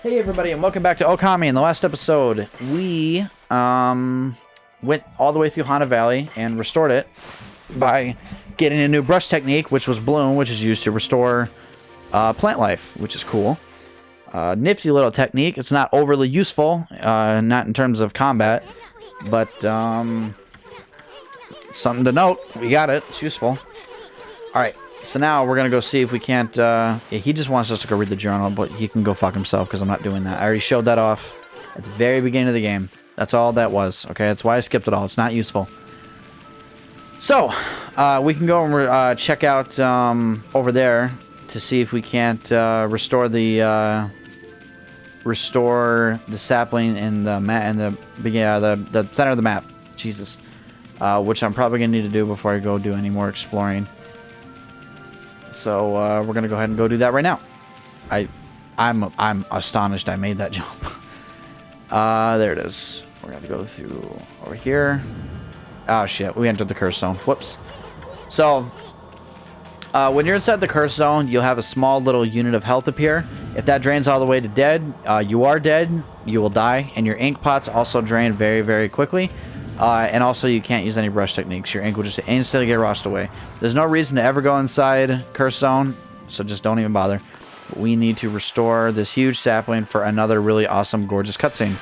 Hey everybody, and welcome back to Okami. In the last episode, we went all the way through Hana Valley and restored it by getting a new brush technique, which was Bloom, which is used to restore plant life, which is cool. Nifty little technique. It's not overly useful, not in terms of combat, but something to note. We got it. It's useful. All right. So now we're going to go see if we can't... yeah, he just wants us to go read the journal, but he can go fuck himself because I'm not doing that. I already showed that off at the very beginning of the game. That's all that was, okay? That's why I skipped it all. It's not useful. So, we can go and check out over there to see if we can't restore the sapling in the the center of the map. Jesus. Which I'm probably going to need to do before I go do any more exploring. So we're gonna go ahead and go do that right now. I'm astonished I made that jump. There it is. We're gonna have to go through over here. Oh shit, we entered the curse zone. Whoops. So when you're inside the curse zone, you'll have a small little unit of health appear. If that drains all the way to dead, you are dead. You will die, and your ink pots also drain very, very quickly. And also, you can't use any brush techniques. Your ink will just instantly get washed away. There's no reason to ever go inside Curse Zone, so just don't even bother. We need to restore this huge sapling for another really awesome, gorgeous cutscene.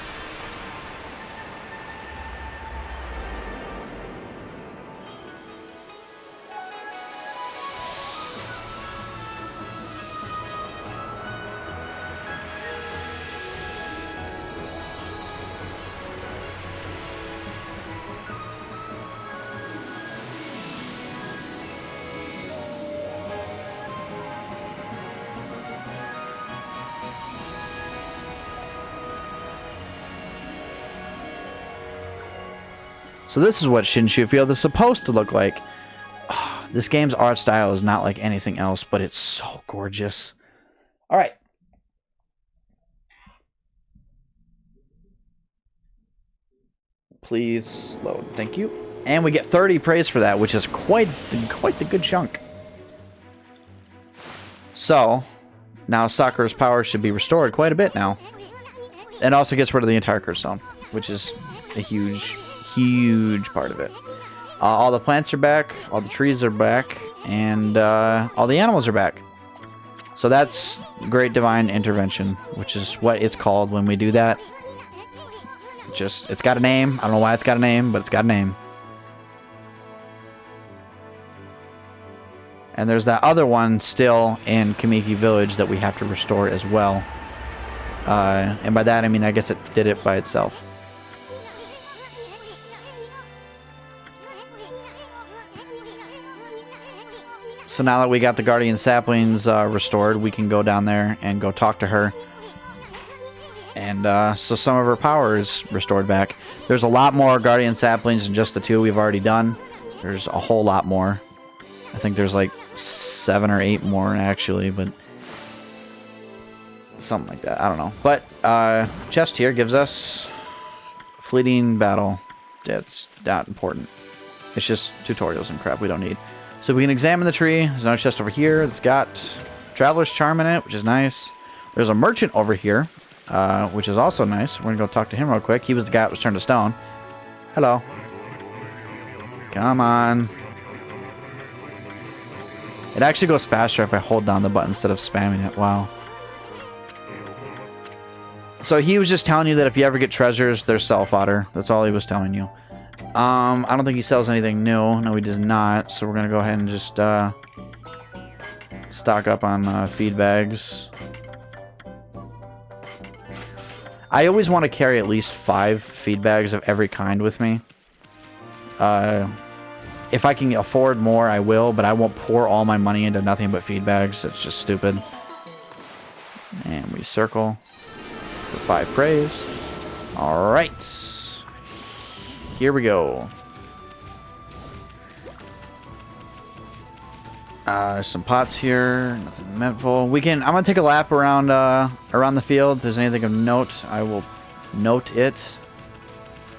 So this is what Shinshu Field is supposed to look like. This game's art style is not like anything else, but it's so gorgeous. All right. Please load. Thank you. And we get 30 praise for that, which is quite the good chunk. So now Sakura's power should be restored quite a bit now. And also gets rid of the entire curse zone, which is a huge part of it. All the plants are back, all the trees are back, and all the animals are back. So that's Great Divine Intervention, which is what it's called when we do that. It's got a name. I don't know why it's got a name, but it's got a name. And there's that other one still in Kamiki Village that we have to restore as well. And by that I mean I guess it did it by itself. So now that we got the Guardian Saplings restored, we can go down there and go talk to her. And so some of her power is restored back. There's a lot more Guardian Saplings than just the two we've already done. There's a whole lot more. I think there's like 7 or 8 more actually, but something like that. I don't know. But chest here gives us fleeting battle. That's not important. It's just tutorials and crap we don't need. So we can examine the tree. There's another chest over here. It's got Traveler's Charm in it, which is nice. There's a merchant over here, which is also nice. We're going to go talk to him real quick. He was the guy that was turned to stone. Hello. Come on. It actually goes faster if I hold down the button instead of spamming it. Wow. So he was just telling you that if you ever get treasures, they're self-fodder. That's all he was telling you. I don't think he sells anything new. No, he does not. So we're going to go ahead and just stock up on feed bags. I always want to carry at least 5 feed bags of every kind with me. If I can afford more, I will, but I won't pour all my money into nothing but feed bags. It's just stupid. And we circle for 5 praise. All right. Here we go. There's some pots here. Nothing eventful. I'm gonna take a lap around around the field. If there's anything of note, I will note it.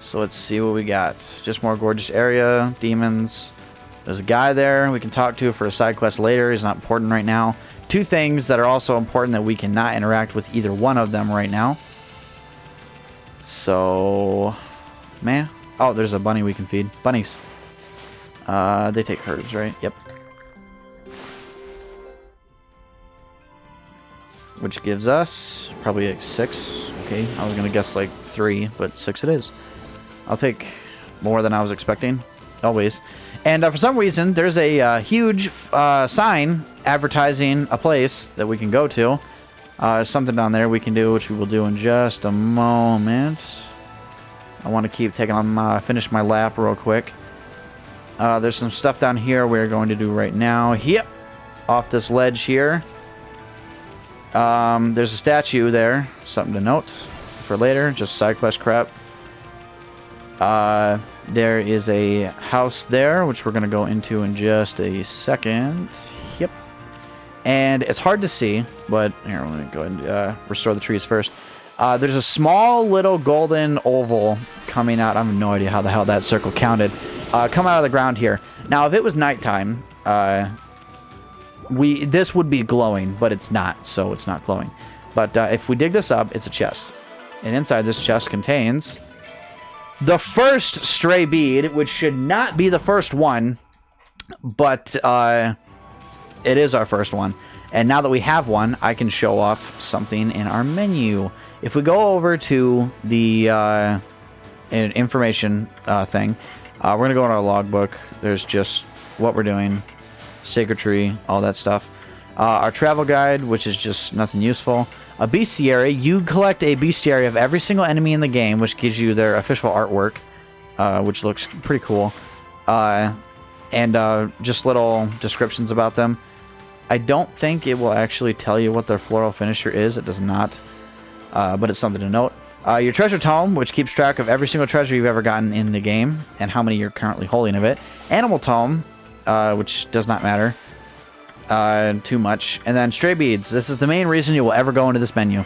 So let's see what we got. Just more gorgeous area. Demons. There's a guy there we can talk to for a side quest later. He's not important right now. two things that are also important that we cannot interact with either one of them right now. So, man. Oh, there's a bunny we can feed. Bunnies. They take herbs, right? Yep. Which gives us probably like 6. Okay, I was gonna guess like 3, but 6 it is. I'll take more than I was expecting, always. And for some reason, there's a huge sign advertising a place that we can go to. Something down there we can do, which we will do in just a moment. I want to keep taking on finish my lap real quick. There's some stuff down here we're going to do right now. Yep, off this ledge here. There's a statue there. Something to note for later. Just side quest crap. There is a house there, which we're going to go into in just a second. Yep. And it's hard to see, but here, let me go ahead and restore the trees first. There's a small little golden oval coming out. I have no idea how the hell that circle counted. Come out of the ground here. Now, if it was nighttime, this would be glowing, but it's not, so it's not glowing. But if we dig this up, it's a chest. And inside this chest contains the first stray bead, which should not be the first one, but it is our first one. And now that we have one, I can show off something in our menu. If we go over to the information thing, we're going to go in our logbook. There's just what we're doing, sacred tree, all that stuff. Our travel guide, which is just nothing useful. A bestiary. You collect a bestiary of every single enemy in the game, which gives you their official artwork, which looks pretty cool. And just little descriptions about them. I don't think it will actually tell you what their floral finisher is. It does not. But it's something to note. Your treasure tome, which keeps track of every single treasure you've ever gotten in the game and how many you're currently holding of it. Animal tome, which does not matter too much. And then stray beads. This is the main reason you will ever go into this menu.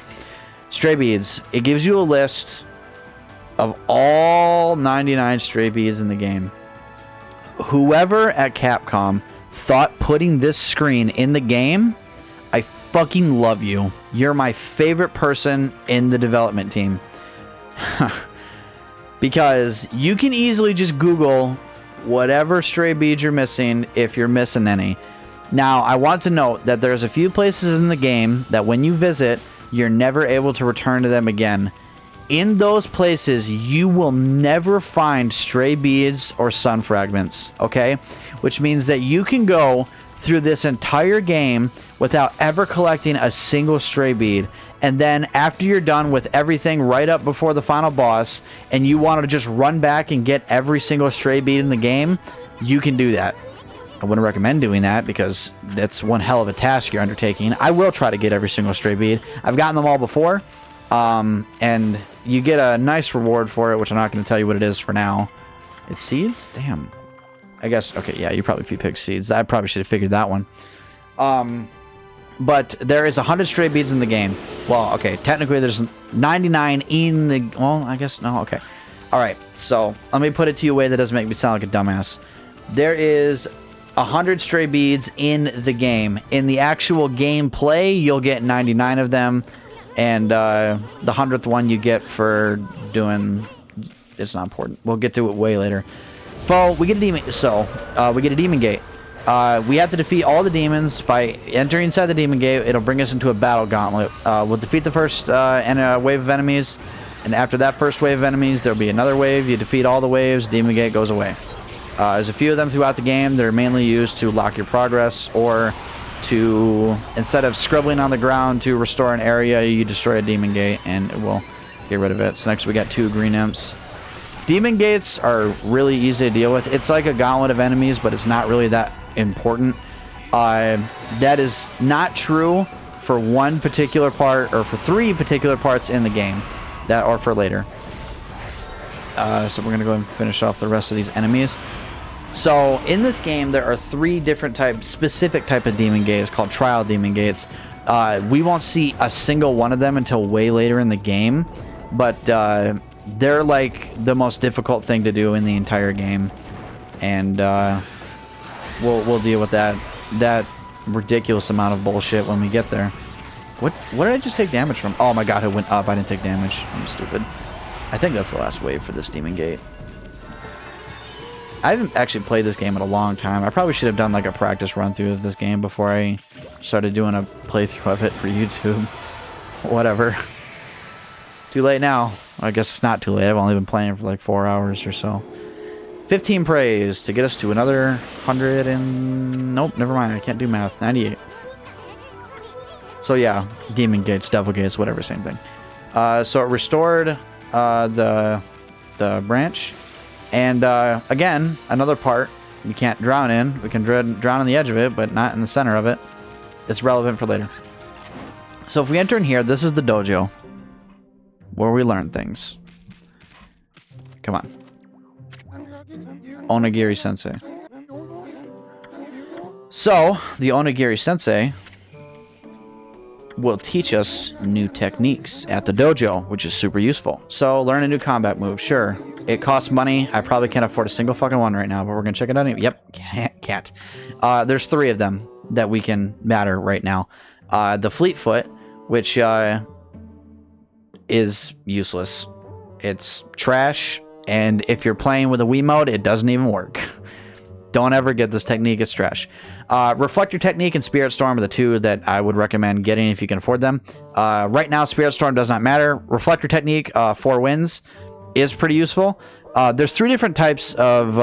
Stray beads. It gives you a list of all 99 stray beads in the game. Whoever at Capcom thought putting this screen in the game, I fucking love you. You're my favorite person in the development team. Because you can easily just Google whatever stray beads you're missing if you're missing any. Now, I want to note that there's a few places in the game that when you visit, you're never able to return to them again. In those places, you will never find stray beads or sun fragments, okay? Which means that you can go through this entire game without ever collecting a single stray bead. And then after you're done with everything right up before the final boss, and you want to just run back and get every single stray bead in the game, you can do that. I wouldn't recommend doing that because that's one hell of a task you're undertaking. I will try to get every single stray bead. I've gotten them all before. And you get a nice reward for it, which I'm not going to tell you what it is for now. It's seeds? Damn. I guess, okay, yeah, you probably feed pigs seeds. I probably should have figured that one. But there is 100 stray beads in the game. Well, okay, technically there's 99 in the... Well, I guess, no, okay. Alright, so let me put it to you a way that doesn't make me sound like a dumbass. There is 100 stray beads in the game. In the actual gameplay, you'll get 99 of them. And the 100th one you get for doing... It's not important. We'll get to it way later. So, we get a demon... we get a demon gate. We have to defeat all the demons. By entering inside the demon gate, it'll bring us into a battle gauntlet. We'll defeat the first wave of enemies. And after that first wave of enemies, there'll be another wave. You defeat all the waves, demon gate goes away. There's a few of them throughout the game. They're mainly used to lock your progress or... to, instead of scribbling on the ground to restore an area, you destroy a demon gate and it will get rid of it. So next we got 2 green imps. Demon gates are really easy to deal with. It's like a gauntlet of enemies, but it's not really that important. That is not true for one particular part, or for 3 particular parts in the game that are for later. So we're going to go and finish off the rest of these enemies. So, in this game, there are 3 different specific type of demon gates called trial demon gates. We won't see a single one of them until way later in the game, but they're like the most difficult thing to do in the entire game, and we'll deal with that. That ridiculous amount of bullshit when we get there. What did I just take damage from? Oh my god, it went up. I didn't take damage. I'm stupid. I think that's the last wave for this Demon Gate. I haven't actually played this game in a long time. I probably should have done like a practice run through of this game before I started doing a playthrough of it for YouTube. Whatever. Too late now. I guess it's not too late. I've only been playing for like 4 hours or so. 15 praise to get us to another 100 and... Nope, never mind. I can't do math. 98. So yeah, Demon Gates, Devil Gates, whatever, same thing. So it restored the branch. And again, another part we can't drown in. We can drown on the edge of it, but not in the center of it. It's relevant for later. So if we enter in here, this is the dojo, where we learn things. Come on. Onigiri Sensei. So, the Onigiri Sensei will teach us new techniques at the dojo, which is super useful. So, learn a new combat move, sure. It costs money. I probably can't afford a single fucking one right now, but we're going to check it out anyway. Yep, can't. There's 3 of them that we can matter right now. The Fleet Foot, which is useless. It's trash, and if you're playing with a Wii mode, it doesn't even work. Don't ever get this technique, it's trash. Reflector Technique and Spirit Storm are the 2 that I would recommend getting if you can afford them. Right now, Spirit Storm does not matter. Reflector Technique, 4 wins, is pretty useful. There's 3 different types of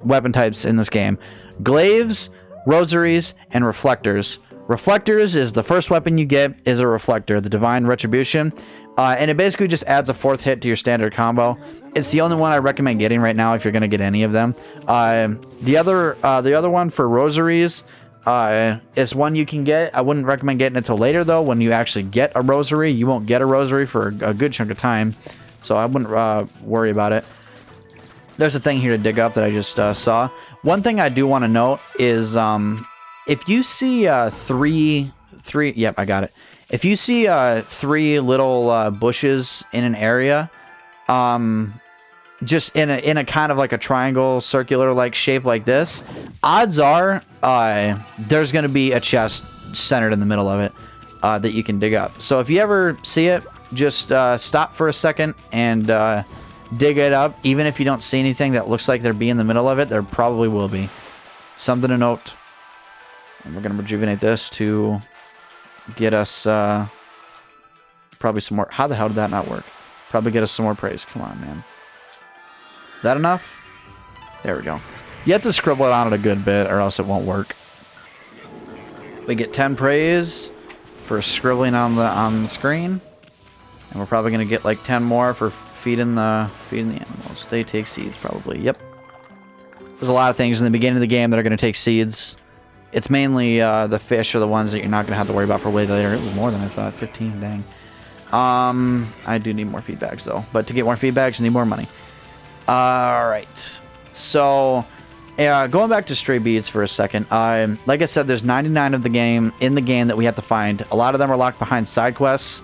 weapon types in this game. Glaives, Rosaries, and Reflectors. Reflectors is the first weapon you get is a Reflector, the Divine Retribution. And it basically just adds a 4th hit to your standard combo. It's the only one I recommend getting right now if you're going to get any of them. The other one for Rosaries is one you can get. I wouldn't recommend getting it until later, though. When you actually get a Rosary, you won't get a Rosary for a good chunk of time. So I wouldn't worry about it. There's a thing here to dig up that I just saw. One thing I do want to note is if you see 3... Yep, I got it. If you see 3 little bushes in an area, just in a kind of like a triangle, circular like shape like this, odds are there's going to be a chest centered in the middle of it that you can dig up. So if you ever see it, just stop for a second and dig it up. Even if you don't see anything that looks like there'd be in the middle of it, there probably will be. Something to note. And we're going to rejuvenate this to get us probably some more. How the hell did that not work? Probably get us some more praise. Come on, man. Is that enough? There we go. You have to scribble it on it a good bit or else it won't work. We get 10 praise for scribbling on the screen. And we're probably going to get like 10 more for feeding the animals. They take seeds probably. Yep. There's a lot of things in the beginning of the game that are going to take seeds. It's mainly the fish are the ones that you're not going to have to worry about for way later. It was more than I thought. 15, dang. I do need more feedbacks, though. But to get more feedbacks, I need more money. Alright. So, going back to Stray Beads for a second. Like I said, there's 99 of the game in the game that we have to find. A lot of them are locked behind side quests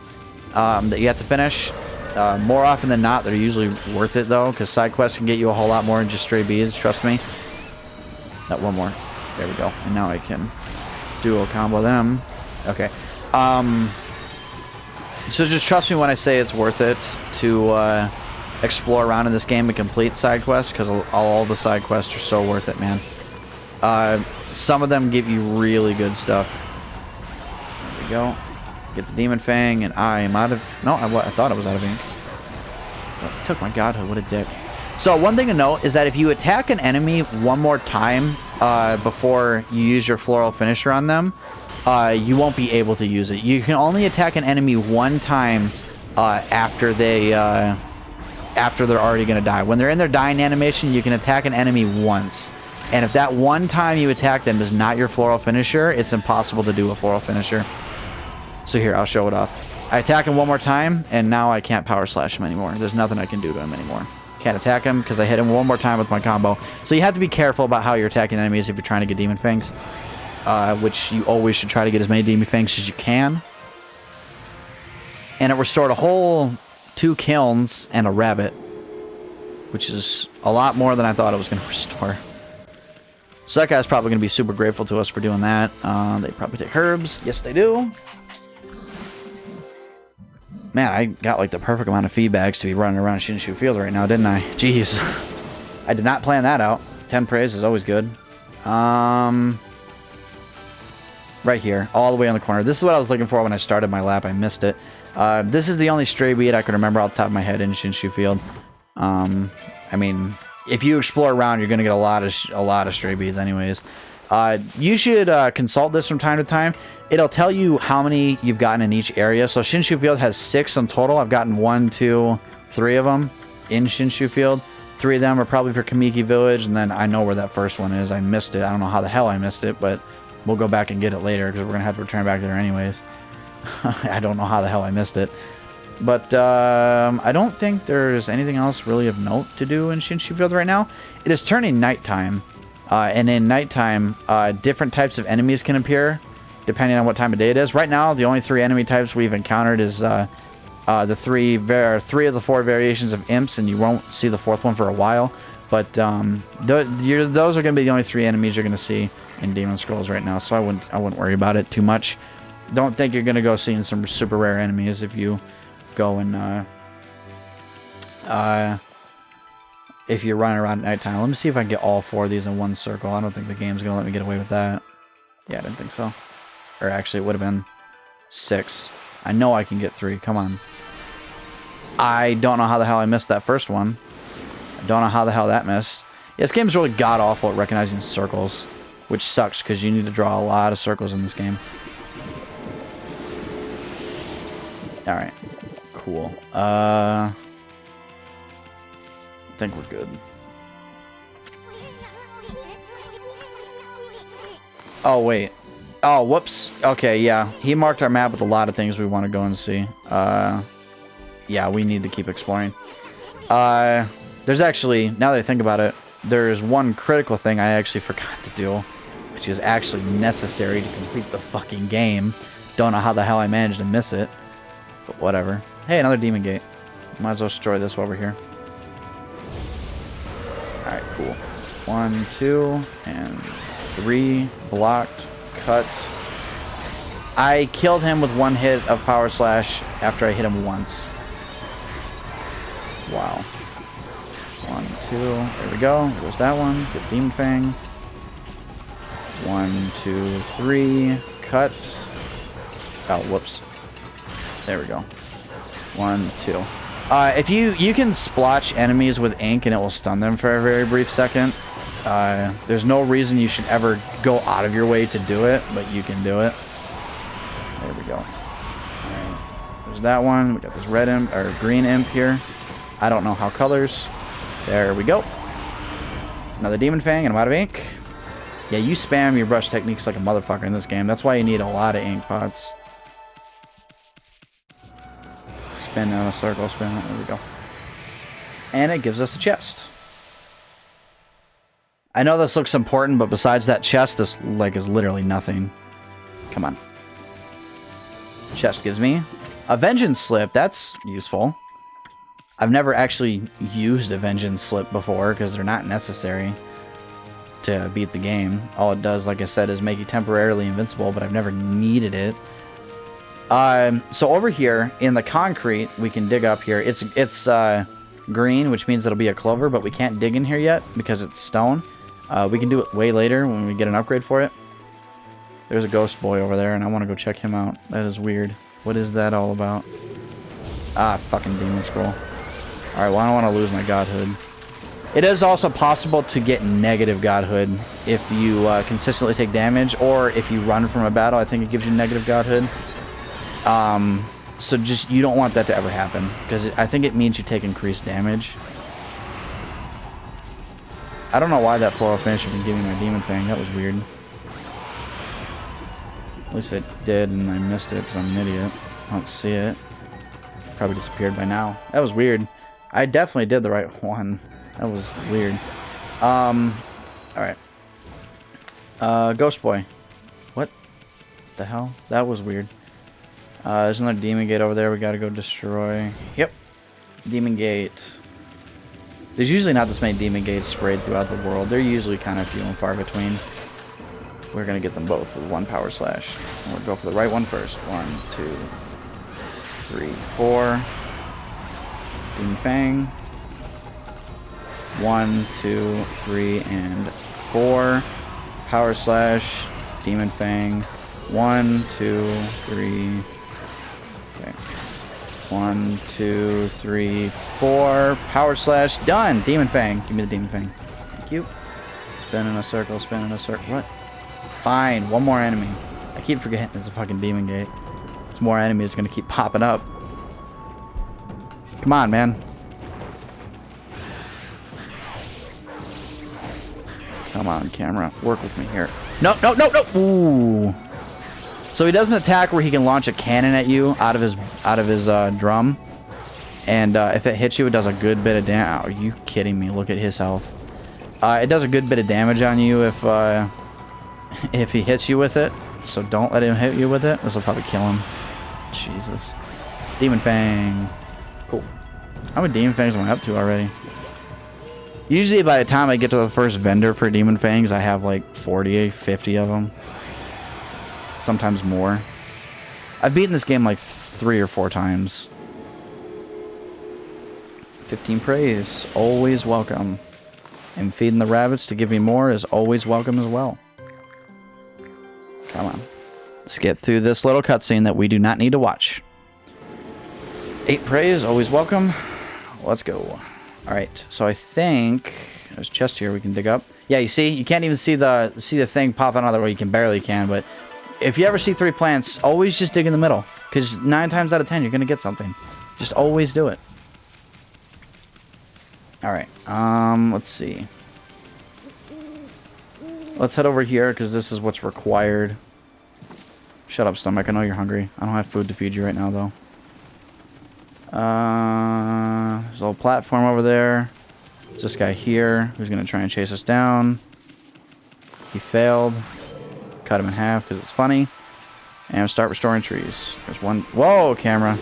that you have to finish. More often than not, they're usually worth it, though, because side quests can get you a whole lot more than just Stray Beads, trust me. Not one more. There we go. And now I can duo combo them. Okay. So just trust me when I say it's worth it to explore around in this game and complete side quests, because all the side quests are so worth it, man. Some of them give you really good stuff. There we go. Get the Demon Fang, and I am out of... No, I thought I was out of ink. I took my godhood. What a dick. So one thing to note is that if you attack an enemy one more time before you use your floral finisher on them, you won't be able to use it. You can only attack an enemy one time after they're already going to die. When they're in their dying animation, you can attack an enemy once. And if that one time you attack them is not your floral finisher, it's impossible to do a floral finisher. So here, I'll show it off. I attack him one more time, and now I can't power slash him anymore. There's nothing I can do to him anymore. Can't attack him because I hit him one more time with my combo. So you have to be careful about how you're attacking enemies if you're trying to get Demon Fangs. Which you always should try to get as many Demon Fangs as you can. And it restored a whole 2 kilns and a rabbit. Which is a lot more than I thought it was going to restore. So that guy's probably going to be super grateful to us for doing that. They probably take herbs. Yes, they do. Man, I got like the perfect amount of feedbacks to be running around Shinshu Field right now, didn't I? Jeez. I did not plan that out. 10 praise is always good. Right here, all the way on the corner. This is what I was looking for when I started my lap. I missed it. This is the only stray bead I can remember off the top of my head in Shinshu Field. I mean, if you explore around, you're gonna get a lot of stray beads, anyways. You should consult this from time to time. It'll tell you how many you've gotten in each area. So Shinshu Field has 6 in total. I've gotten 1, 2, 3 of them in Shinshu Field. 3 of them are probably for Kamiki Village, and then I know where that first one is. I missed it. I don't know how the hell I missed it, but we'll go back and get it later because we're going to have to return back there anyways. I don't know how the hell I missed it. But I don't think there's anything else really of note to do in Shinshu Field right now. It is turning nighttime. And in nighttime, different types of enemies can appear depending on what time of day it is. Right now, the only 3 enemy types we've encountered is the 3 of the 4 variations of Imps, and you won't see the 4th one for a while. But those are going to be the only 3 enemies you're going to see in Demon Scrolls right now, so I wouldn't worry about it too much. Don't think you're going to go seeing some super rare enemies if you go and if you're running around at nighttime. Let me see if I can get all 4 of these in one circle. I don't think the game's going to let me get away with that. Yeah, I didn't think so. Or actually, it would have been 6. I know I can get 3. Come on. I don't know how the hell I missed that first one. I don't know how the hell that missed. Yeah, this game's really god-awful at recognizing circles, which sucks because you need to draw a lot of circles in this game. Alright. Cool. I think we're good. Oh, wait. Oh, whoops. Okay, yeah. He marked our map with a lot of things we want to go and see. Yeah, we need to keep exploring. There's actually, now that I think about it, there's one critical thing I actually forgot to do, which is actually necessary to complete the fucking game. Don't know how the hell I managed to miss it, but whatever. Hey, another demon gate. Might as well destroy this while we're here. Alright, cool. 1, 2, and 3. Blocked. Cut. I killed him with 1 hit of Power Slash after I hit him once. Wow. 1, 2. There we go. There's that one. Good Demon Fang. 1, 2, 3. Cut. Oh, whoops. There we go. 1, 2. If you can splotch enemies with ink and it will stun them for a very brief second. There's no reason you should ever go out of your way to do it, but you can do it. There we go. Alright. There's that one. We got this red imp, or green imp here. I don't know how colors. There we go. Another Demon Fang, and I'm out of ink. Yeah, you spam your brush techniques like a motherfucker in this game. That's why you need a lot of ink pots. Spin down a circle, spin. There we go. And it gives us a chest. I know this looks important, but besides that chest, this is literally nothing. Come on. Chest gives me a Vengeance Slip. That's useful. I've never actually used a Vengeance Slip before because they're not necessary to beat the game. All it does, like I said, is make you temporarily invincible, but I've never needed it. So over here in the concrete, we can dig up here. It's green, which means it'll be a clover, but we can't dig in here yet because it's stone. We can do it way later when we get an upgrade for it. There's a ghost boy over there, and I want to go check him out. That is weird. What is that all about? Ah, fucking Demon Scroll. Alright, well, I don't want to lose my godhood. It is also possible to get negative godhood if you consistently take damage, or if you run from a battle. I think it gives you negative godhood. So just, you don't want that to ever happen, because I think it means you take increased damage. I don't know why that floral finish didn't give me my Demon Fang. That was weird. At least it did, and I missed it because I'm an idiot. I don't see it. Probably disappeared by now. That was weird. I definitely did the right one. That was weird. Alright. Ghost Boy. What the hell? That was weird. There's another Demon Gate over there we gotta go destroy. Yep. Demon Gate. There's usually not this many demon gates sprayed throughout the world. They're usually kind of few and far between. We're going to get them both with one power slash. And we'll go for the right one first. 1, 2, 3, 4. Demon Fang. 1, 2, 3, and 4. Power slash. Demon Fang. 1, 2, 3. Okay. 1, 2, 3, 4. Power slash. Done. Demon Fang. Give me the Demon Fang. Thank you. Spin in a circle. Spin in a circle. What? Fine. One more enemy. I keep forgetting it's a fucking demon gate. There's more enemies gonna keep popping up. Come on, man. Come on, camera. Work with me here. No, no, no, no. Ooh. So he does an attack where he can launch a cannon at you out of his drum, and if it hits you, it does a good bit of damage. Are you kidding me? Look at his health. It does a good bit of damage on you if he hits you with it. So don't let him hit you with it. This will probably kill him. Jesus. Demon Fang. Cool. How many Demon Fangs am I up to already? Usually by the time I get to the first vendor for Demon Fangs, I have like 40, 50 of them. Sometimes more. I've beaten this game like 3 or 4 times. 15 praise. Always welcome. And feeding the rabbits to give me more is always welcome as well. Come on. Let's get through this little cutscene that we do not need to watch. 8 praise. Always welcome. Let's go. Alright, so I think there's a chest here we can dig up. Yeah, you see? You can't even see the thing popping out of the way. You can barely can, but if you ever see 3 plants, always just dig in the middle. Because 9 times out of 10, you're going to get something. Just always do it. Alright, let's see. Let's head over here, because this is what's required. Shut up, stomach. I know you're hungry. I don't have food to feed you right now, though. There's a little platform over there. There's this guy here who's going to try and chase us down. He failed. Cut him in half because it's funny. And start restoring trees. There's one. Whoa, camera.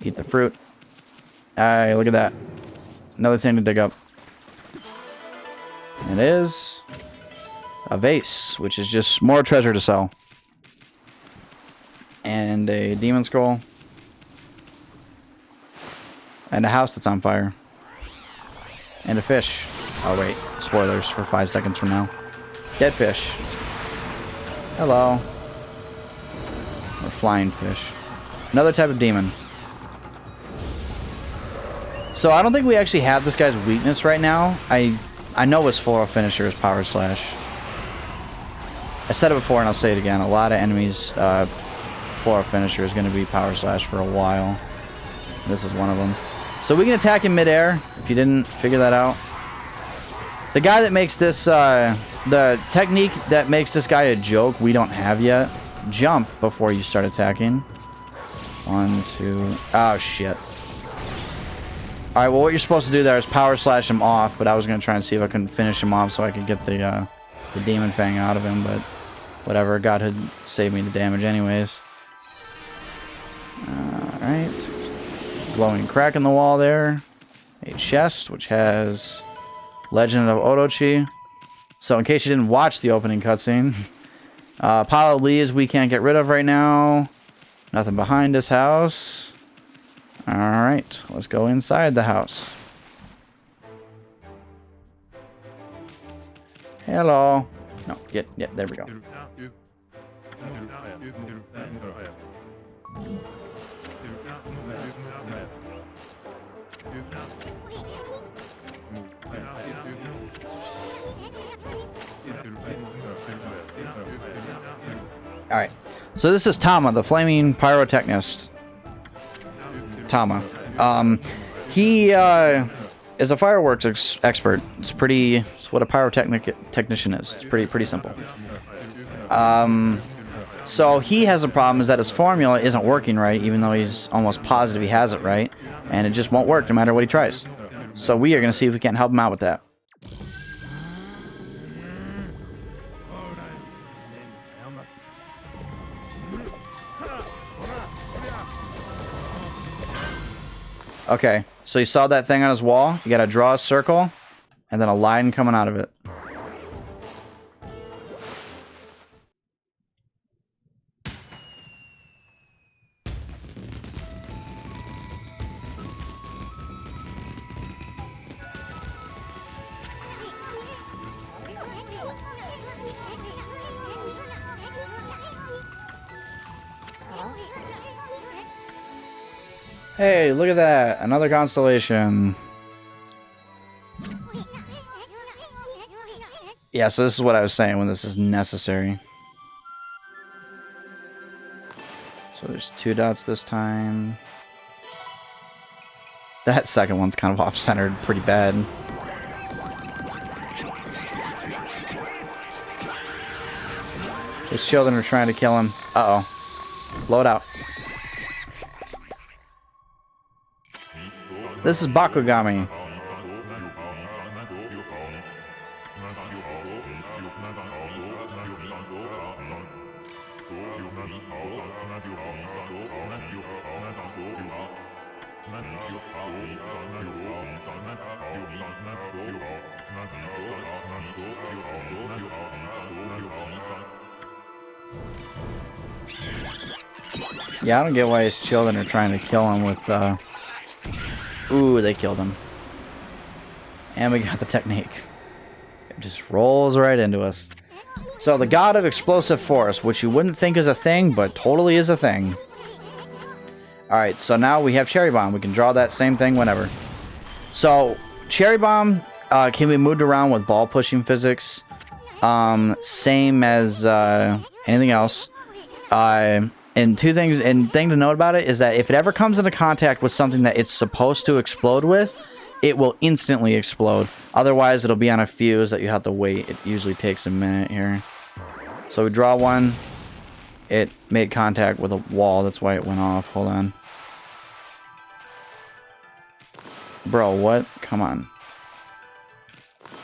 Eat the fruit. Hey, look at that. Another thing to dig up. It is a vase, which is just more treasure to sell. And a demon scroll. And a house that's on fire. And a fish. Oh wait, spoilers for 5 seconds from now. Dead fish. Hello. Or flying fish. Another type of demon. So I don't think we actually have this guy's weakness right now. I know his floral finisher is power slash. I said it before and I'll say it again. A lot of enemies floral finisher is going to be power slash for a while. This is one of them. So we can attack in midair, if you didn't figure that out. The guy that makes this, the technique that makes this guy a joke we don't have yet. Jump before you start attacking. 1, 2, oh shit. Alright, well what you're supposed to do there is power slash him off, but I was going to try and see if I can finish him off so I could get the demon fang out of him, but whatever, God had saved me the damage anyways. Alright. Glowing crack in the wall there. A chest, which has Legend of Orochi. So in case you didn't watch the opening cutscene, pile of leaves we can't get rid of right now. Nothing behind this house. Alright, let's go inside the house. Hello. No, yeah, there we go. Alright, so this is Tama, the flaming pyrotechnist. Tama. He is a fireworks expert. It's what a pyrotechnician is. It's pretty simple. So he has a problem is that his formula isn't working right, even though he's almost positive he has it right, and it just won't work no matter what he tries. So we are going to see if we can't help him out with that. Okay, so you saw that thing on his wall? You gotta draw a circle, and then a line coming out of it. Hey, look at that! Another constellation. Yeah, so this is what I was saying when this is necessary. So there's 2 dots this time. That second one's kind of off-centered pretty bad. His children are trying to kill him. Uh-oh. Blow it out. This is Bakugami. Yeah, I don't get why his children are trying to kill him with, Ooh, they killed him. And we got the technique. It just rolls right into us. So, the god of explosive force, which you wouldn't think is a thing, but totally is a thing. Alright, so now we have Cherry Bomb. We can draw that same thing whenever. So, Cherry Bomb can be moved around with ball pushing physics. Same as anything else. And thing to note about it is that if it ever comes into contact with something that it's supposed to explode with, it will instantly explode. Otherwise, it'll be on a fuse that you have to wait. It usually takes a minute here. So we draw one. It made contact with a wall. That's why it went off. Hold on. Bro, what? Come on.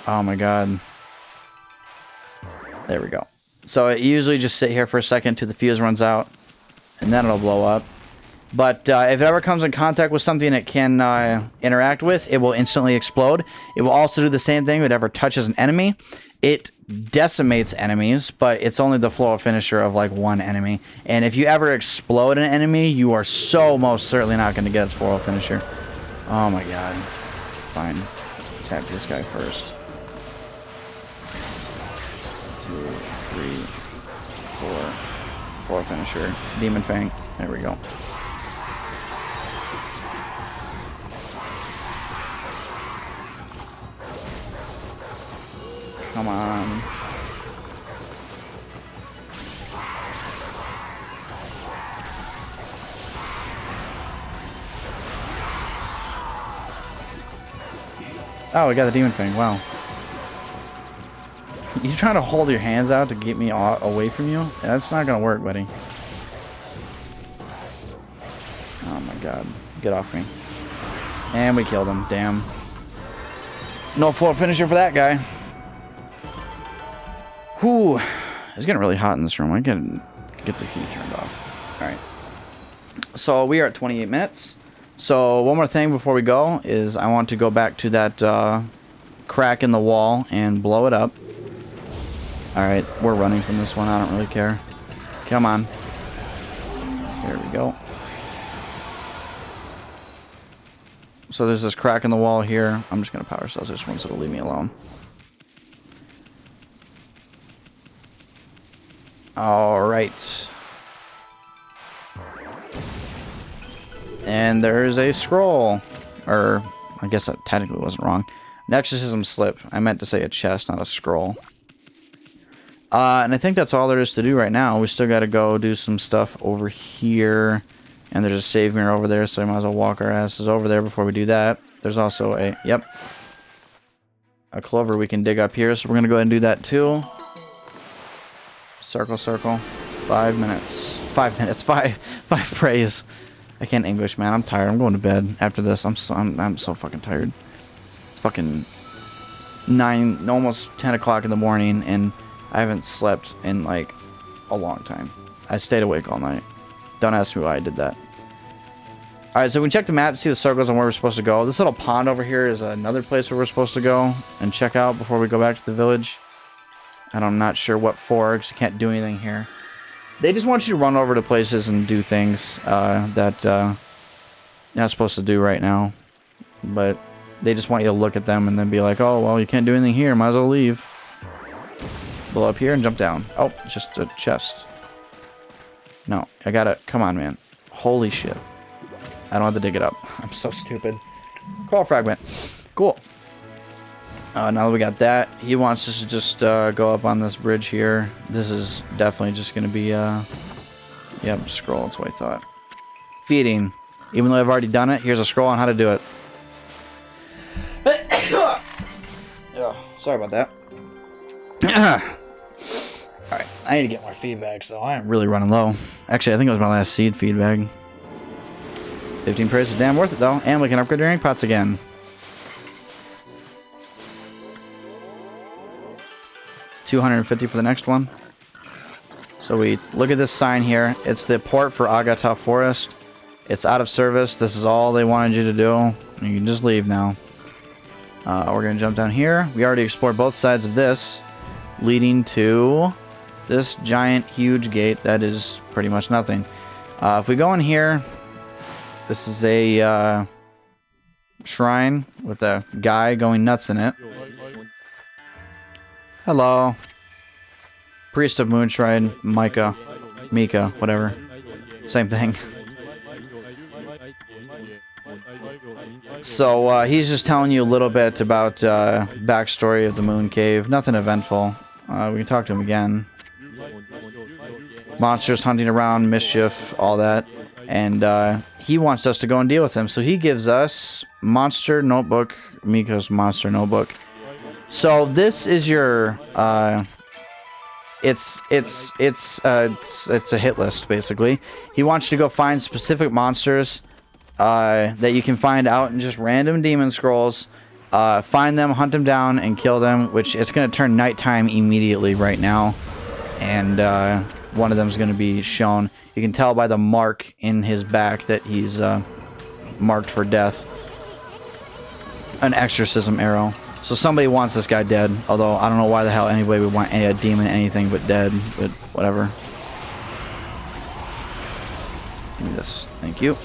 Oh my god. There we go. So it usually just sit here for a second till the fuse runs out. And then it'll blow up. But if it ever comes in contact with something it can interact with, it will instantly explode. It will also do the same thing if it ever touches an enemy. It decimates enemies, but it's only the flow finisher of like one enemy. And if you ever explode an enemy, you are so most certainly not going to get its flow finisher. Oh my god. Fine. Tap this guy first. 2, 3, 4. Floor finisher. Demon Fang. There we go. Come on. Oh, we got the Demon Fang. Wow. You trying to hold your hands out to get me away from you? That's not gonna work, buddy. Oh my god. Get off me. And we killed him. Damn. No floor finisher for that guy. Whew. It's getting really hot in this room. I can get the heat turned off. Alright. So we are at 28 minutes. So one more thing before we go is I want to go back to that crack in the wall and blow it up. Alright, we're running from this one. I don't really care. Come on. There we go. So there's this crack in the wall here. I'm just going to power cells this one so it'll leave me alone. Alright. And there's a scroll. Or, I guess that technically wasn't wrong. An exorcism slip. I meant to say a chest, not a scroll. And I think that's all there is to do right now. We still got to go do some stuff over here. And there's a save mirror over there, so I might as well walk our asses over there before we do that. There's also a, yep, a clover we can dig up here, so we're going to go ahead and do that too. Circle, circle. 5 minutes. 5 minutes. Five praise. I can't English, man. I'm tired. I'm going to bed after this. I'm so fucking tired. It's fucking 9, almost 10 o'clock in the morning, and I haven't slept in, like, a long time. I stayed awake all night. Don't ask me why I did that. Alright, so we can check the map to see the circles and where we're supposed to go. This little pond over here is another place where we're supposed to go and check out before we go back to the village. And I'm not sure what for, because you can't do anything here. They just want you to run over to places and do things that you're not supposed to do right now. But they just want you to look at them and then be like, oh, well, you can't do anything here. Might as well leave. Blow up here and jump down. Oh, just a chest. No, I gotta... Come on, man. Holy shit. I don't have to dig it up. I'm so stupid. Coral fragment. Cool. Now that we got that, he wants us to just go up on this bridge here. This is definitely just going to be... Yep, scroll. That's what I thought. Feeding. Even though I've already done it, here's a scroll on how to do it. Oh, sorry about that. Alright, I need to get more feedback, so I am really running low. Actually, I think it was my last seed feedback. 15 praise is damn worth it, though. And we can upgrade our ink pots again. $250 for the next one. So we look at this sign here. It's the port for Agata Forest. It's out of service. This is all they wanted you to do. You can just leave now. We're going to jump down here. We already explored both sides of this, leading to this giant, huge gate that is pretty much nothing. If we go in here, this is a shrine with a guy going nuts in it. Hello. Priest of Moonshine, Mika, whatever. Same thing. So he's just telling you a little bit about backstory of the Moon Cave. Nothing eventful. We can talk to him again. Monsters hunting around, mischief, all that. And he wants us to go and deal with him. So he gives us Monster Notebook, Mika's Monster Notebook. So this is your it's a hit list basically. He wants you to go find specific monsters that you can find out in just random demon scrolls. Find them, hunt them down, and kill them. Which it's going to turn nighttime immediately right now, and one of them is going to be shown. You can tell by the mark in his back that he's marked for death. An exorcism arrow. So somebody wants this guy dead. Although I don't know why the hell anybody would want a demon anything but dead. But whatever. Give me this. Thank you.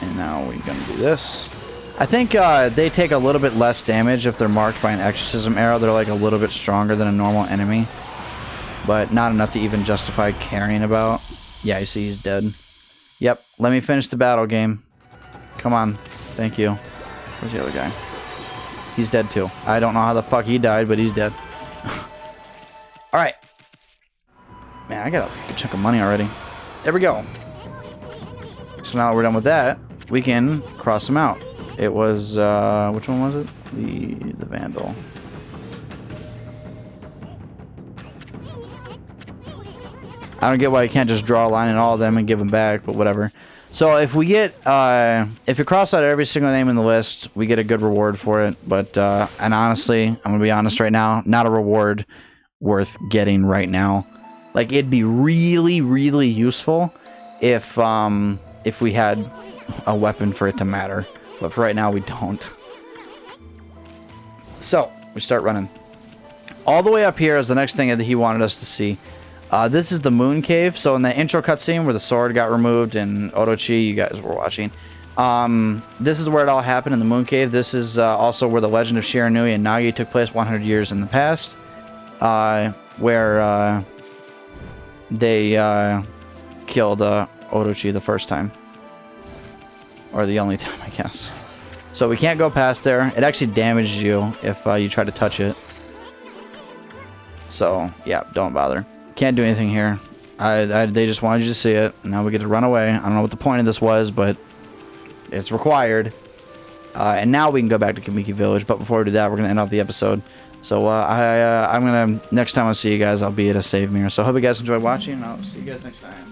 And now we're going to do this. I think they take a little bit less damage if they're marked by an exorcism arrow. They're like a little bit stronger than a normal enemy. But not enough to even justify caring about. Yeah, you see he's dead. Yep. Let me finish the battle game. Come on. Thank you. Where's the other guy? He's dead too. I don't know how the fuck he died, but he's dead. Alright. Man, I got a good chunk of money already. There we go. So now we're done with that. We can cross them out. It was, which one was it? The Vandal. I don't get why you can't just draw a line in all of them and give them back, but whatever. So if we get, if you cross out every single name in the list, we get a good reward for it. But, and honestly, I'm going to be honest right now, not a reward worth getting right now. Like, it'd be really, really useful if we had a weapon for it to matter. But for right now, we don't. So, we start running. All the way up here is the next thing that he wanted us to see. This is the Moon Cave. So in the intro cutscene where the sword got removed in Orochi, you guys were watching. This is where it all happened in the Moon Cave. This is also where the legend of Shiranui and Nagi took place 100 years in the past. Where they killed Orochi the first time. Or the only time, I guess. So we can't go past there. It actually damages you if you try to touch it. So, yeah, don't bother. Can't do anything here. They just wanted you to see it. Now we get to run away. I don't know what the point of this was, but it's required. And now we can go back to Kamiki Village. But before we do that, we're going to end off the episode. So I'm going to... Next time I see you guys, I'll be at a save mirror. So I hope you guys enjoy watching, and I'll see you guys next time.